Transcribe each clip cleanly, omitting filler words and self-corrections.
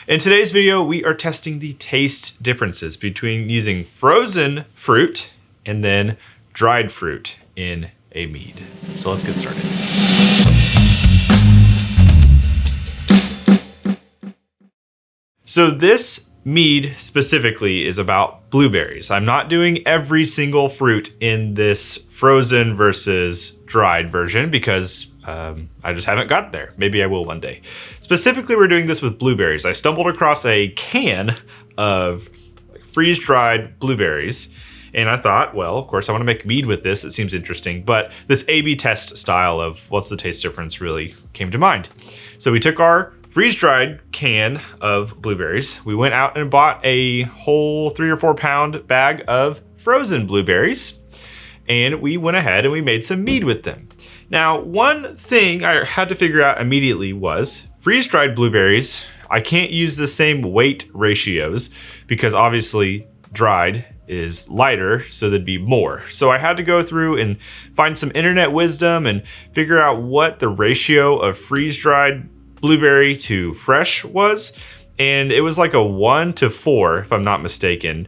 In today's video, we are testing the taste differences between using frozen fruit and then dried fruit in a mead. So let's get started. So this mead specifically is about blueberries. I'm not doing every single fruit in this frozen versus dried version because I just haven't got there. Maybe I will one day. Specifically, we're doing this with blueberries. I stumbled across a can of freeze-dried blueberries, and I thought, well, of course, I want to make mead with this. It seems interesting, but this A/B test style of what's the taste difference really came to mind. So we took our freeze-dried can of blueberries. We went out and bought a whole 3 or 4 pound bag of frozen blueberries, and we went ahead and we made some mead with them. Now, one thing I had to figure out immediately was freeze-dried blueberries, I can't use the same weight ratios because obviously dried is lighter, so there'd be more. So I had to go through and find some internet wisdom and figure out what the ratio of freeze-dried blueberry to fresh was. And it was like a 1-to-4, if I'm not mistaken.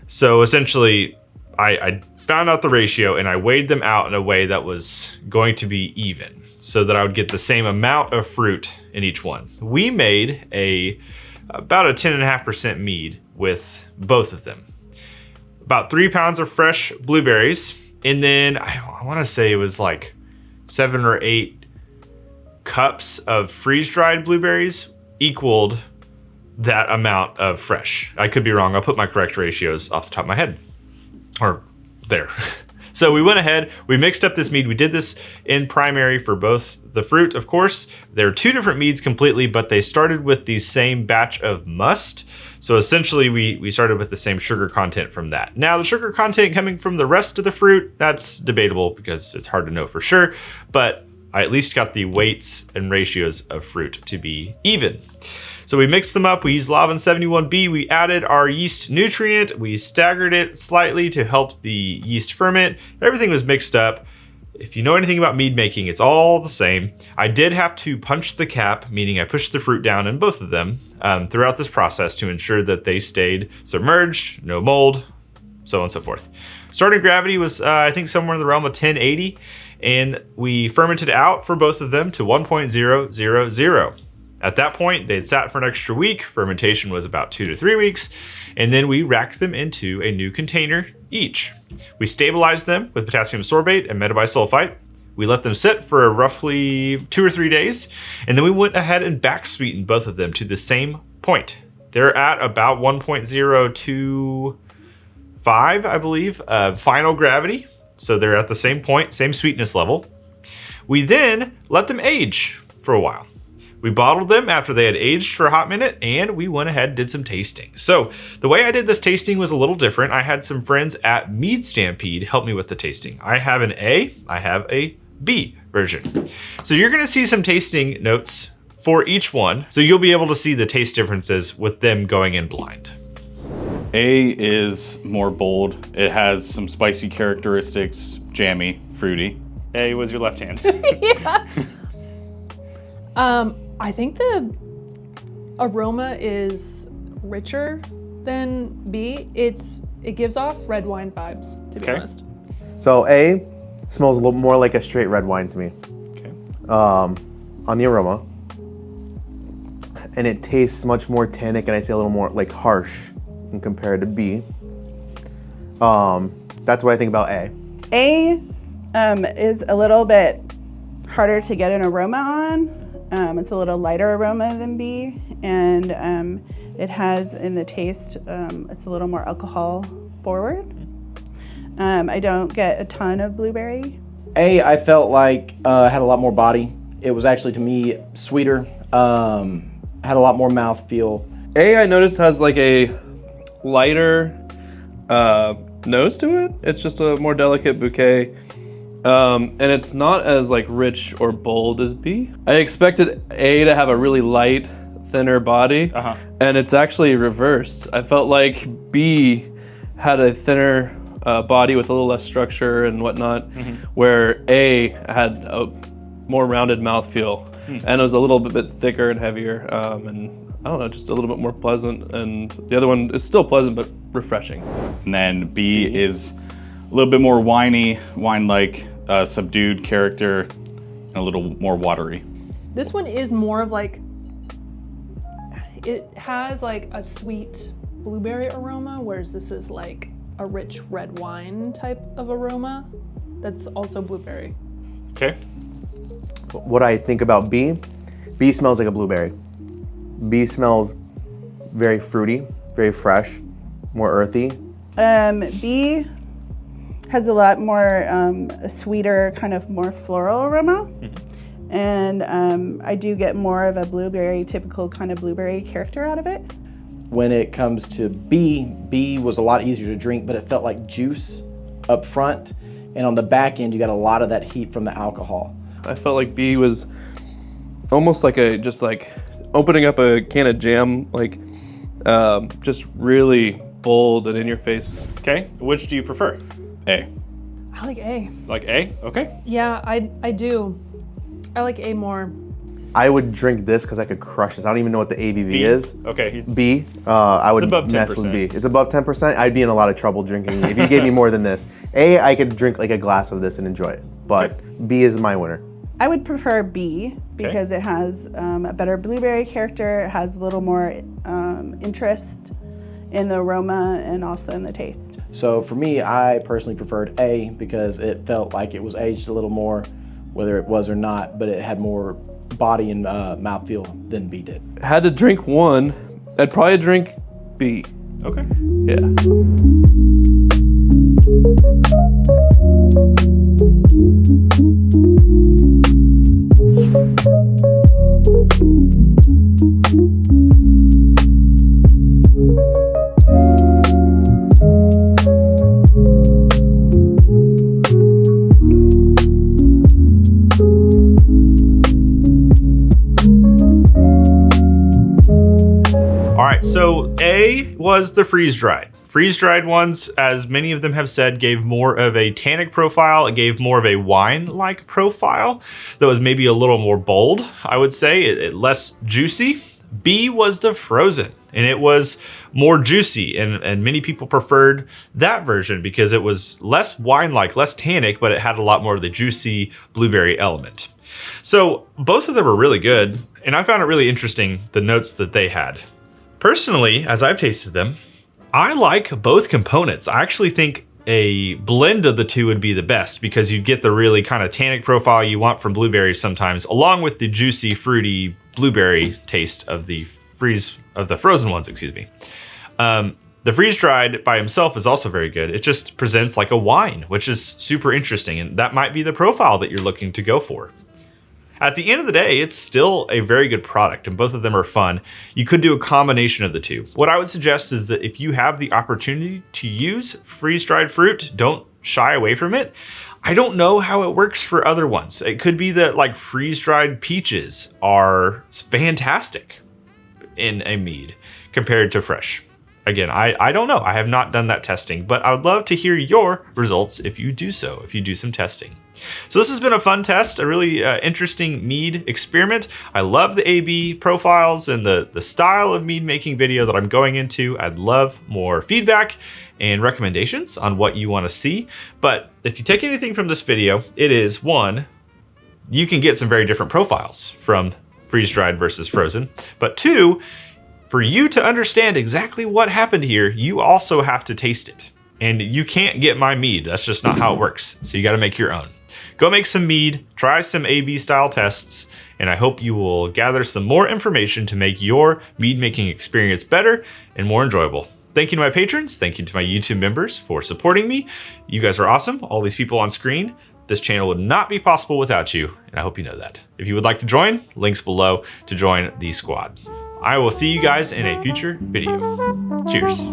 So essentially, I found out the ratio and I weighed them out in a way that was going to be even so that I would get the same amount of fruit in each one. We made about a 10.5% mead with both of them. About 3 pounds of fresh blueberries. And then I want to say it was like 7 or 8 cups of freeze-dried blueberries equaled that amount of fresh. I could be wrong. I'll put my correct ratios off the top of my head. Or there. So we went ahead, we mixed up this mead. We did this in primary for both the fruit, of course. They're 2 different meads completely, but they started with the same batch of must. So essentially we started with the same sugar content from that. Now the sugar content coming from the rest of the fruit, that's debatable because it's hard to know for sure, but I at least got the weights and ratios of fruit to be even. So we mixed them up, we used Lavin 71B, we added our yeast nutrient, we staggered it slightly to help the yeast ferment. Everything was mixed up. If you know anything about mead making, it's all the same. I did have to punch the cap, meaning I pushed the fruit down in both of them throughout this process to ensure that they stayed submerged, no mold, so on and so forth. Starting gravity was, I think, somewhere in the realm of 1080, and we fermented out for both of them to 1.000. At that point, they'd sat for an extra week. Fermentation was about 2 to 3 weeks. And then we racked them into a new container each. We stabilized them with potassium sorbate and metabisulfite. We let them sit for roughly 2 or 3 days. And then we went ahead and back sweetened both of them to the same point. They're at about 1.025, I believe, final gravity. So they're at the same point, same sweetness level. We then let them age for a while. We bottled them after they had aged for a hot minute, and we went ahead and did some tasting. So the way I did this tasting was a little different. I had some friends at Mead Stampede help me with the tasting. I have an A, I have a B version. So you're gonna see some tasting notes for each one. So you'll be able to see the taste differences with them going in blind. A is more bold. It has some spicy characteristics, jammy, fruity. A was your left hand. Yeah. I think the aroma is richer than B. It gives off red wine vibes, to be honest. So A smells a little more like a straight red wine to me. Okay. On the aroma. And it tastes much more tannic and I'd say a little more like harsh when compared to B. That's what I think about A. A is a little bit harder to get an aroma on. It's a little lighter aroma than B, and it has in the taste, it's a little more alcohol forward. I don't get a ton of blueberry. A, I felt like had a lot more body. It was actually, to me, sweeter, had a lot more mouthfeel. A, I noticed, has like a lighter nose to it. It's just a more delicate bouquet. And it's not as like rich or bold as B. I expected A to have a really light, thinner body, and it's actually reversed. I felt like B had a thinner body with a little less structure and whatnot, where A had a more rounded mouthfeel, and it was a little bit thicker and heavier, and I don't know, just a little bit more pleasant, and the other one is still pleasant but refreshing. And then B is a little bit more winey, wine-like, subdued character, and a little more watery. This one is more of like, it has like a sweet blueberry aroma, whereas this is like a rich red wine type of aroma that's also blueberry. Okay. What I think about B smells like a blueberry. B smells very fruity, very fresh, more earthy. B has a lot more a sweeter, kind of more floral aroma. And I do get more of a blueberry, typical kind of blueberry character out of it. When it comes to B was a lot easier to drink, but it felt like juice up front. And on the back end, you got a lot of that heat from the alcohol. I felt like B was almost like just like opening up a can of jam, like just really bold and in your face. Okay. Which do you prefer? A. I like A. Like A? Okay. Yeah, I do. I like A more. I would drink this because I could crush this. I don't even know what the ABV is. Okay. B, I would It's above mess 10%. with B. It's above 10%. I'd be in a lot of trouble drinking if you gave me more than this. A, I could drink like a glass of this and enjoy it. But B is my winner. I would prefer B because it has a better blueberry character. It has a little more interest in the aroma and also in the taste. So for me, I personally preferred A because it felt like it was aged a little more, whether it was or not, but it had more body and mouthfeel than B did. Had to drink one, I'd probably drink B. Okay. Yeah. All right, so A was the freeze-dried. Freeze-dried ones, as many of them have said, gave more of a tannic profile. It gave more of a wine-like profile that was maybe a little more bold, I would say, less juicy. B was the frozen, and it was more juicy, and many people preferred that version because it was less wine-like, less tannic, but it had a lot more of the juicy blueberry element. So both of them were really good, and I found it really interesting, the notes that they had. Personally, as I've tasted them, I like both components. I actually think a blend of the two would be the best because you get the really kind of tannic profile you want from blueberries sometimes, along with the juicy, fruity blueberry taste of the frozen ones, excuse me. The freeze-dried by himself is also very good. It just presents like a wine, which is super interesting, and that might be the profile that you're looking to go for. At the end of the day, it's still a very good product, and both of them are fun. You could do a combination of the two. What I would suggest is that if you have the opportunity to use freeze-dried fruit, don't shy away from it. I don't know how it works for other ones. It could be that like freeze-dried peaches are fantastic in a mead compared to fresh. Again, I don't know. I have not done that testing, but I would love to hear your results if you do so, if you do some testing. So this has been a fun test, a really interesting mead experiment. I love the AB profiles and the style of mead making video that I'm going into. I'd love more feedback and recommendations on what you want to see. But if you take anything from this video, it is one, you can get some very different profiles from freeze-dried versus frozen. But two, for you to understand exactly what happened here, you also have to taste it. And you can't get my mead. That's just not how it works. So you got to make your own. Go make some mead, try some AB style tests, and I hope you will gather some more information to make your mead making experience better and more enjoyable. Thank you to my patrons. Thank you to my YouTube members for supporting me. You guys are awesome. All these people on screen. This channel would not be possible without you, and I hope you know that. If you would like to join, links below to join the squad. I will see you guys in a future video. Cheers.